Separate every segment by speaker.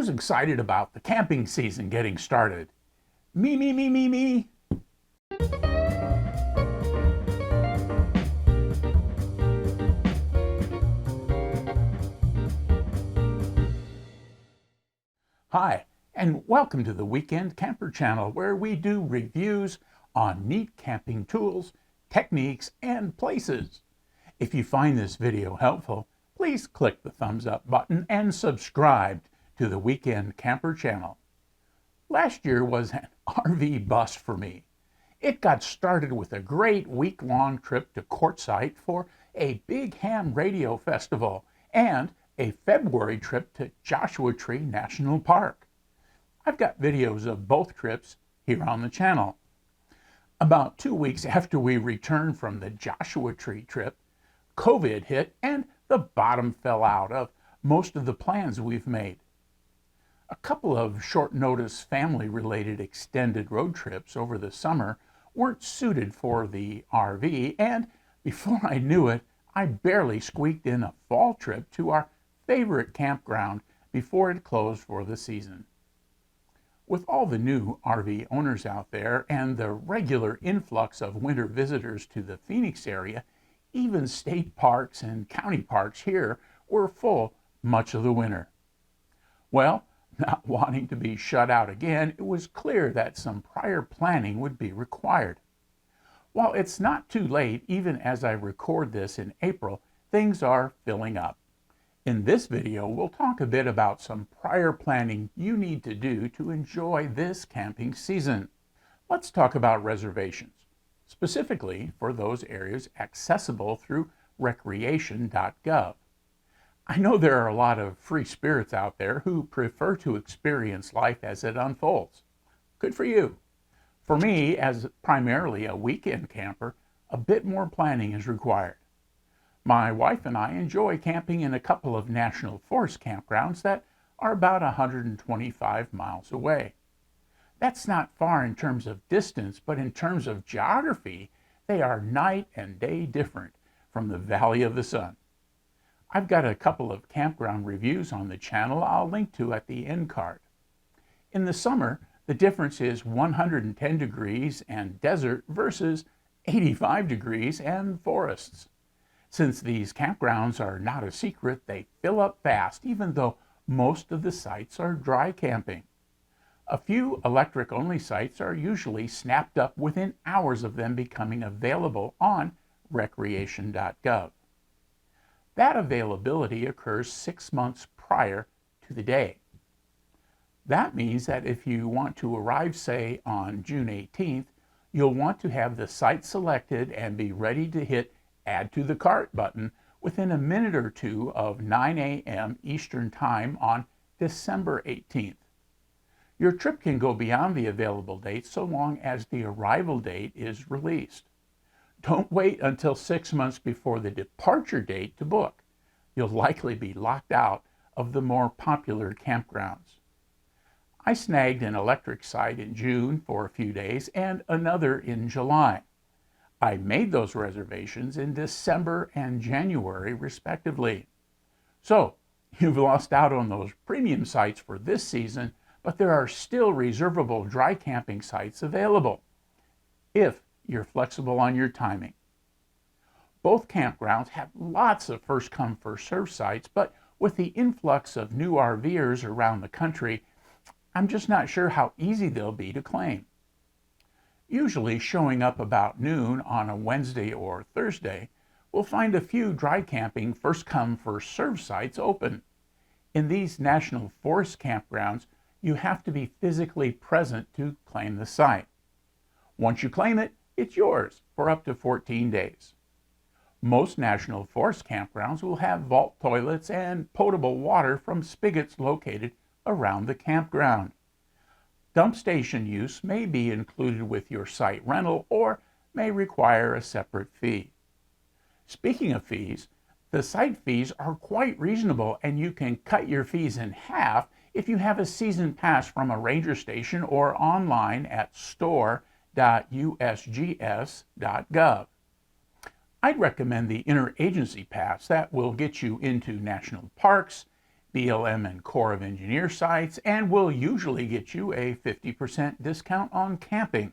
Speaker 1: Who's excited about the camping season getting started? Me, me, me, me, me. Hi, and welcome to the Weekend Camper channel, where we do reviews on neat camping tools, techniques, and places. If you find this video helpful, please click the thumbs up button and subscribe to the Weekend Camper channel. Last year was an RV bust for me. It got started with a great week-long trip to Quartzsite for a big ham radio festival and a February trip to Joshua Tree National Park. I've got videos of both trips here on the channel. About 2 weeks after we returned from the Joshua Tree trip, COVID hit and the bottom fell out of most of the plans we've made. A couple of short-notice family-related extended road trips over the summer weren't suited for the RV, and before I knew it, I barely squeaked in a fall trip to our favorite campground before it closed for the season. With all the new RV owners out there and the regular influx of winter visitors to the Phoenix area, even state parks and county parks here were full much of the winter. Well, not wanting to be shut out again, it was clear that some prior planning would be required. While it's not too late, even as I record this in April, things are filling up. In this video, we'll talk a bit about some prior planning you need to do to enjoy this camping season. Let's talk about reservations, specifically for those areas accessible through Recreation.gov. I know there are a lot of free spirits out there who prefer to experience life as it unfolds. Good for you. For me, as primarily a weekend camper, a bit more planning is required. My wife and I enjoy camping in a couple of national forest campgrounds that are about 125 miles away. That's not far in terms of distance, but in terms of geography, they are night and day different from the Valley of the Sun. I've got a couple of campground reviews on the channel I'll link to at the end card. In the summer, the difference is 110 degrees and desert versus 85 degrees and forests. Since these campgrounds are not a secret, they fill up fast, even though most of the sites are dry camping. A few electric-only sites are usually snapped up within hours of them becoming available on Recreation.gov. That availability occurs 6 months prior to the day. That means that if you want to arrive, say, on June 18th, you'll want to have the site selected and be ready to hit Add to the Cart button within a minute or two of 9 a.m. Eastern Time on December 18th. Your trip can go beyond the available date so long as the arrival date is released. Don't wait until 6 months before the departure date to book. You'll likely be locked out of the more popular campgrounds. I snagged an electric site in June for a few days and another in July. I made those reservations in December and January, respectively. So, you've lost out on those premium sites for this season, but there are still reservable dry camping sites available, if you're flexible on your timing. Both campgrounds have lots of first-come, first-served sites, but with the influx of new RVers around the country, I'm just not sure how easy they'll be to claim. Usually showing up about noon on a Wednesday or Thursday, we'll find a few dry camping first-come, first-served sites open. In these national forest campgrounds, you have to be physically present to claim the site. Once you claim it, it's yours for up to 14 days. Most national forest campgrounds will have vault toilets and potable water from spigots located around the campground. Dump station use may be included with your site rental or may require a separate fee. Speaking of fees, the site fees are quite reasonable, and you can cut your fees in half if you have a season pass from a ranger station or online at store.usgs.gov. I'd recommend the interagency pass that will get you into national parks, BLM and Corps of Engineers sites, and will usually get you a 50% discount on camping.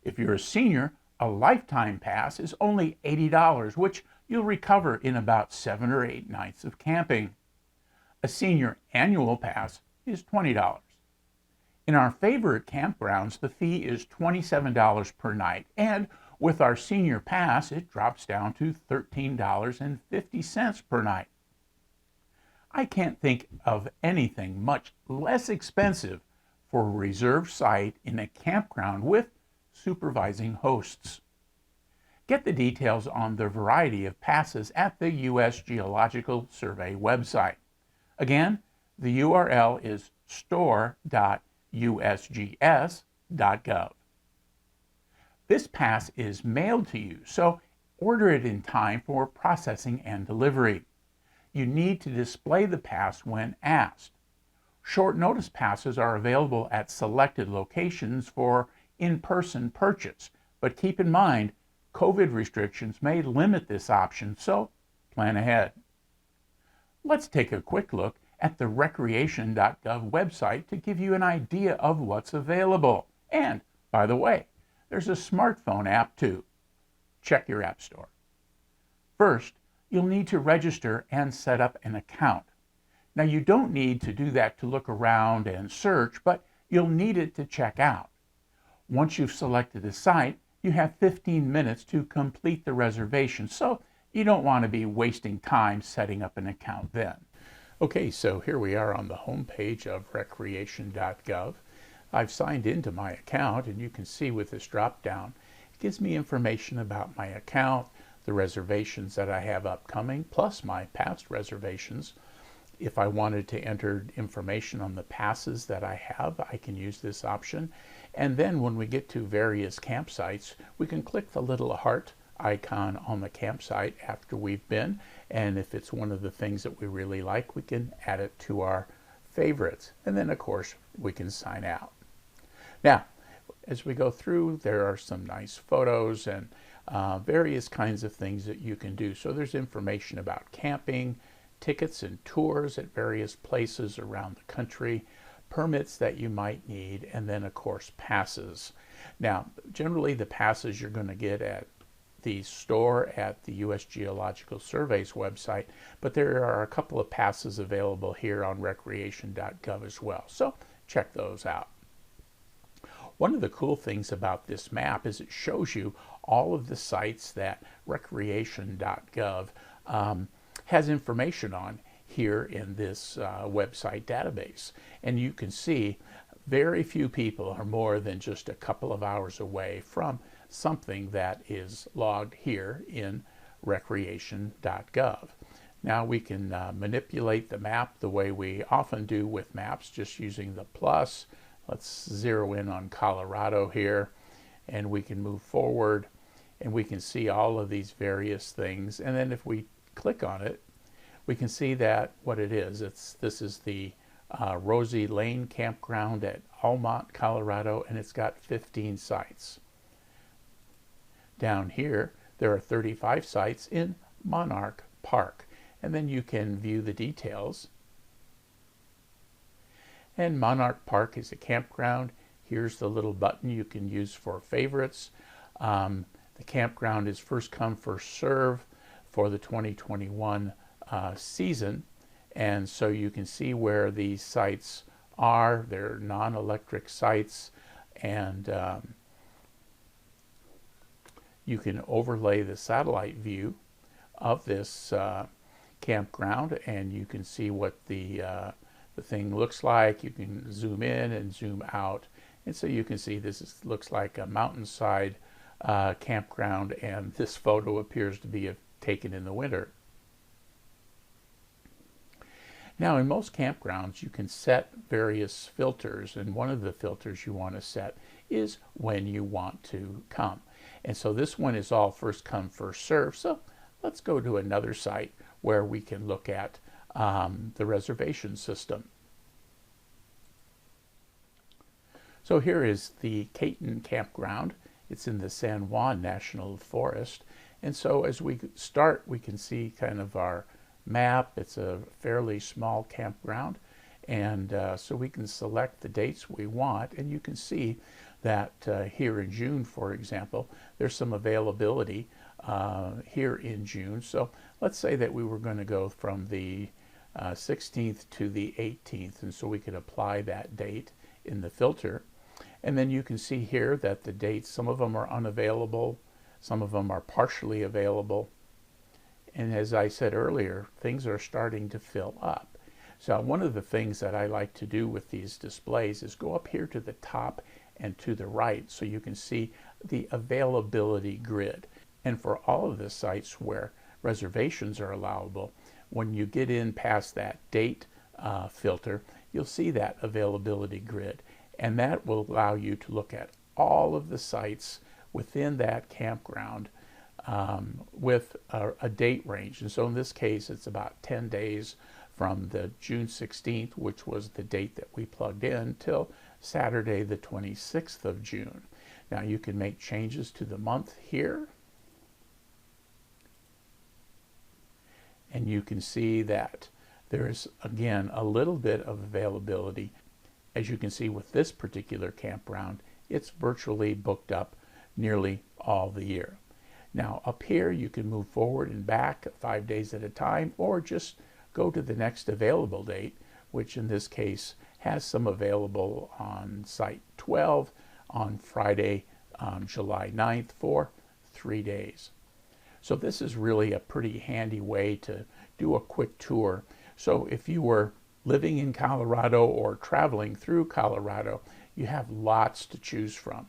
Speaker 1: If you're a senior, a lifetime pass is only $80, which you'll recover in about 7 or 8 nights of camping. A senior annual pass is $20. In our favorite campgrounds, the fee is $27 per night, and with our senior pass, it drops down to $13.50 per night. I can't think of anything much less expensive for a reserved site in a campground with supervising hosts. Get the details on the variety of passes at the U.S. Geological Survey website. Again, the URL is store.usgs.gov. This pass is mailed to you, so order it in time for processing and delivery. You need to display the pass when asked. Short notice passes are available at selected locations for in-person purchase, but keep in mind, COVID restrictions may limit this option, so plan ahead. Let's take a quick look at the Recreation.gov website to give you an idea of what's available. And, by the way, there's a smartphone app too. Check your app store. First, you'll need to register and set up an account. Now, you don't need to do that to look around and search, but you'll need it to check out. Once you've selected a site, you have 15 minutes to complete the reservation, so you don't want to be wasting time setting up an account then. Okay, so here we are on the home page of Recreation.gov. I've signed into my account, and you can see with this drop down, it gives me information about my account, the reservations that I have upcoming, plus my past reservations. If I wanted to enter information on the passes that I have, I can use this option. And then when we get to various campsites, we can click the little heart icon on the campsite after we've been. And if it's one of the things that we really like, we can add it to our favorites. And then, of course, we can sign out. Now, as we go through, there are some nice photos and various kinds of things that you can do. So there's information about camping, tickets and tours at various places around the country, permits that you might need, and then of course passes. Now, generally the passes you're going to get at the store at the U.S. Geological Survey's website, but there are a couple of passes available here on recreation.gov as well, so check those out. One of the cool things about this map is it shows you all of the sites that recreation.gov has information on here in this website database. And you can see very few people are more than just a couple of hours away from something that is logged here in recreation.gov. Now we can manipulate the map the way we often do with maps, just using the plus. Let's zero in on Colorado here, and we can move forward, and we can see all of these various things. And then if we click on it, we can see that what it is. This is the Rosie Lane Campground at Almont, Colorado, and it's got 15 sites. Down here, there are 35 sites in Monarch Park, and then you can view the details. And Monarch Park is a campground. Here's the little button you can use for favorites. The campground is first come, first serve for the 2021 season. And so you can see where these sites are. They're non-electric sites, and you can overlay the satellite view of this campground, and you can see what the thing looks like. You can zoom in and zoom out, and so you can see looks like a mountainside campground, and this photo appears to be taken in the winter. Now, in most campgrounds, you can set various filters, and one of the filters you want to set is when you want to come. And so this one is all first come, first serve. So let's go to another site where we can look at the reservation system. So here is the Caton Campground. It's in the San Juan National Forest. And so as we start, we can see kind of our map. It's a fairly small campground, and so we can select the dates we want, and you can see that here in June, for example, there's some availability here in June. So let's say that we were going to go from the 16th to the 18th, and so we could apply that date in the filter. And then you can see here that the dates, some of them are unavailable, some of them are partially available. And as I said earlier, things are starting to fill up. So one of the things that I like to do with these displays is go up here to the top and to the right so you can see the availability grid. And for all of the sites where reservations are allowable, when you get in past that date filter, you'll see that availability grid. And that will allow you to look at all of the sites within that campground with a date range. And so in this case, it's about 10 days from the June 16th, which was the date that we plugged in, till Saturday the 26th of June. Now you can make changes to the month here. And you can see that there's, again, a little bit of availability. As you can see with this particular campground, it's virtually booked up nearly all the year. Now up here you can move forward and back 5 days at a time, or just go to the next available date, which in this case has some available on site 12 on Friday, July 9th for 3 days. So this is really a pretty handy way to do a quick tour. So if you were living in Colorado or traveling through Colorado, you have lots to choose from.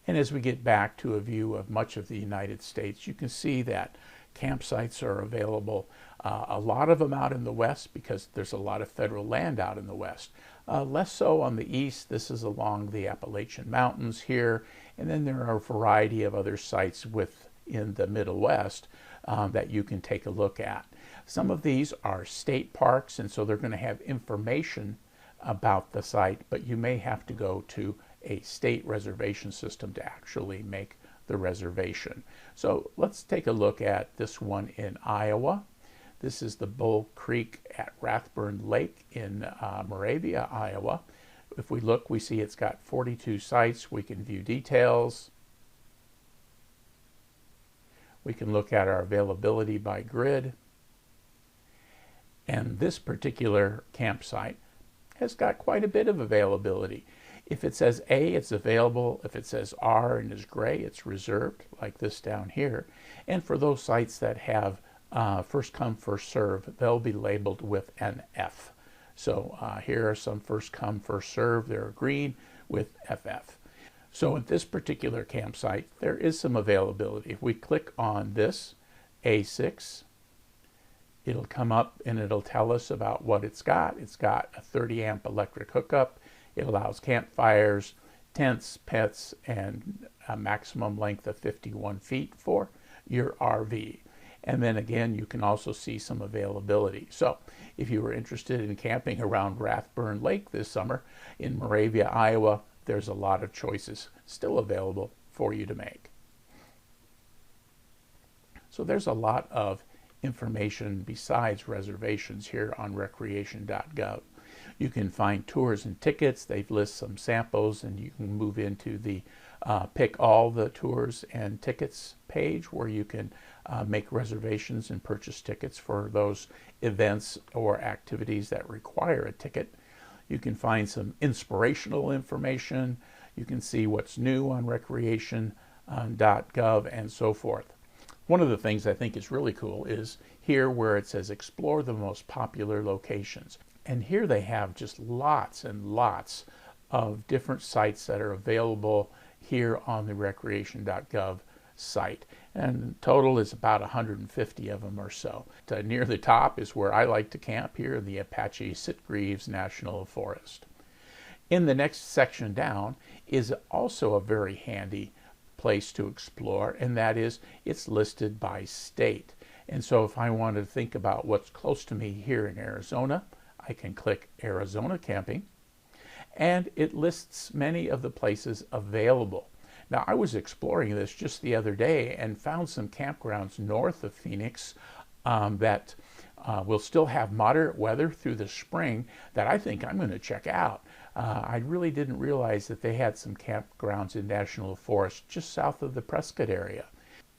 Speaker 1: And as we get back to a view of much of the United States, you can see that campsites are available, a lot of them out in the west because there's a lot of federal land out in the west. Less so on the east. This is along the Appalachian Mountains here, and then there are a variety of other sites within the Middle West that you can take a look at. Some of these are state parks, and so they're going to have information about the site, but you may have to go to a state reservation system to actually make the reservation. So let's take a look at this one in Iowa. This is the Bull Creek at Rathburn Lake in Moravia, Iowa. If we look, we see it's got 42 sites. We can view details. We can look at our availability by grid. And this particular campsite has got quite a bit of availability. If it says A, it's available. If it says R and is gray, it's reserved, like this down here. And for those sites that have first come, first serve, they'll be labeled with an F. So here are some first come, first serve. They're green with FF. So at this particular campsite, there is some availability. If we click on this A6, it'll come up and it'll tell us about what it's got. It's got a 30 amp electric hookup. It allows campfires, tents, pets, and a maximum length of 51 feet for your RV. And then again, you can also see some availability. So if you were interested in camping around Rathburn Lake this summer in Moravia, Iowa, there's a lot of choices still available for you to make. So there's a lot of information besides reservations here on recreation.gov. You can find tours and tickets. They've listed some samples, and you can move into the pick all the tours and tickets page where you can make reservations and purchase tickets for those events or activities that require a ticket. You can find some inspirational information. You can see what's new on recreation.gov and so forth. One of the things I think is really cool is here where it says explore the most popular locations. And here they have just lots and lots of different sites that are available here on the recreation.gov site. And total is about 150 of them or so. Near the top is where I like to camp here in the Apache Sitgreaves National Forest. In the next section down is also a very handy place to explore, and that is it's listed by state. And so if I want to think about what's close to me here in Arizona, I can click Arizona Camping, and it lists many of the places available. Now, I was exploring this just the other day and found some campgrounds north of Phoenix that We'll still have moderate weather through the spring that I think I'm going to check out. I really didn't realize that they had some campgrounds in national forests just south of the Prescott area.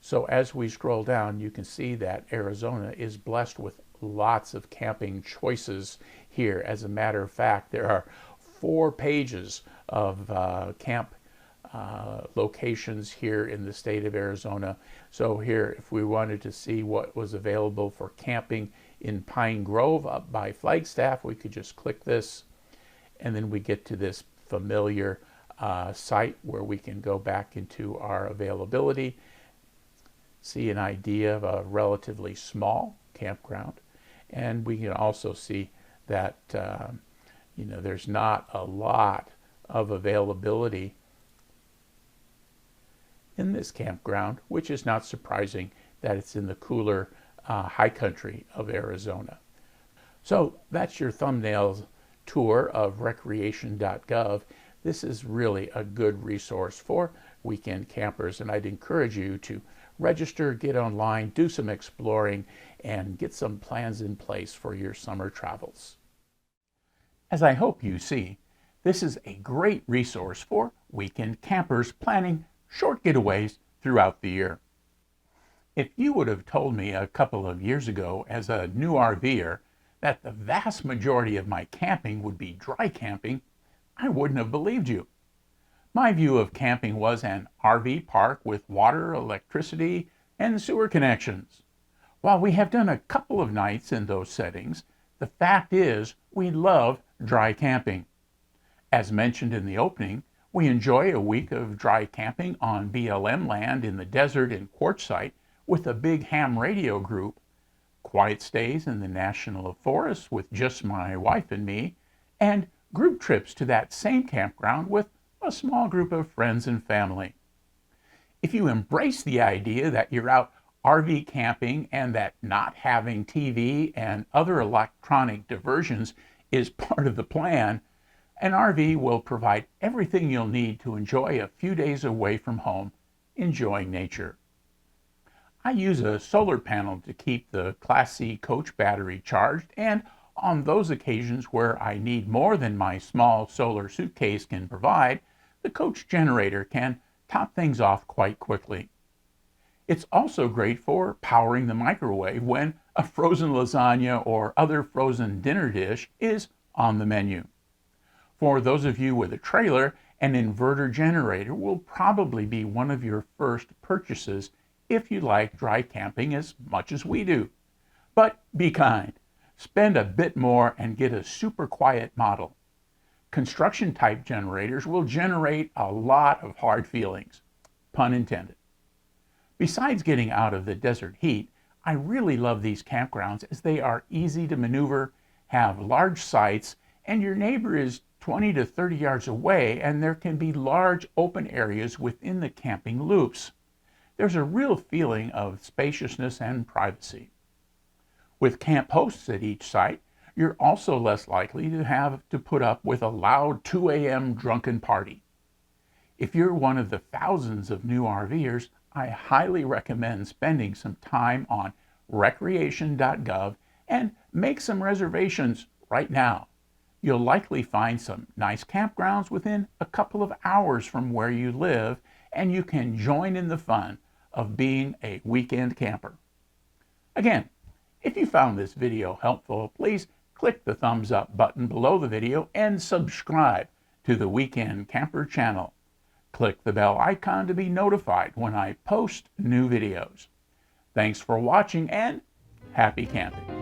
Speaker 1: So as we scroll down, you can see that Arizona is blessed with lots of camping choices here. As a matter of fact, there are 4 pages of camp locations here in the state of Arizona. So here, if we wanted to see what was available for camping in Pine Grove up by Flagstaff, we could just click this, and then we get to this familiar site where we can go back into our availability, see an idea of a relatively small campground, and we can also see that there's not a lot of availability in this campground, which is not surprising that it's in the cooler high country of Arizona. So that's your thumbnail tour of recreation.gov. This is really a good resource for weekend campers, and I'd encourage you to register, get online, do some exploring, and get some plans in place for your summer travels. As I hope you see, this is a great resource for weekend campers planning short getaways throughout the year. If you would have told me a couple of years ago as a new RVer that the vast majority of my camping would be dry camping, I wouldn't have believed you. My view of camping was an RV park with water, electricity, and sewer connections. While we have done a couple of nights in those settings, the fact is we love dry camping. As mentioned in the opening, we enjoy a week of dry camping on BLM land in the desert in Quartzsite with a big ham radio group, quiet stays in the national forest with just my wife and me, and group trips to that same campground with a small group of friends and family. If you embrace the idea that you're out RV camping and that not having TV and other electronic diversions is part of the plan, an RV will provide everything you'll need to enjoy a few days away from home, enjoying nature. I use a solar panel to keep the Class C coach battery charged, and on those occasions where I need more than my small solar suitcase can provide, the coach generator can top things off quite quickly. It's also great for powering the microwave when a frozen lasagna or other frozen dinner dish is on the menu. For those of you with a trailer, an inverter generator will probably be one of your first purchases if you like dry camping as much as we do. But be kind. Spend a bit more and get a super quiet model. Construction type generators will generate a lot of hard feelings, pun intended. Besides getting out of the desert heat, I really love these campgrounds as they are easy to maneuver, have large sites, and your neighbor is 20 to 30 yards away, and there can be large open areas within the camping loops. There's a real feeling of spaciousness and privacy. With camp hosts at each site, you're also less likely to have to put up with a loud 2 a.m. drunken party. If you're one of the thousands of new RVers, I highly recommend spending some time on recreation.gov and make some reservations right now. You'll likely find some nice campgrounds within a couple of hours from where you live, and you can join in the fun of being a weekend camper. Again, if you found this video helpful, please click the thumbs up button below the video and subscribe to the Weekend Camper channel. Click the bell icon to be notified when I post new videos. Thanks for watching and happy camping.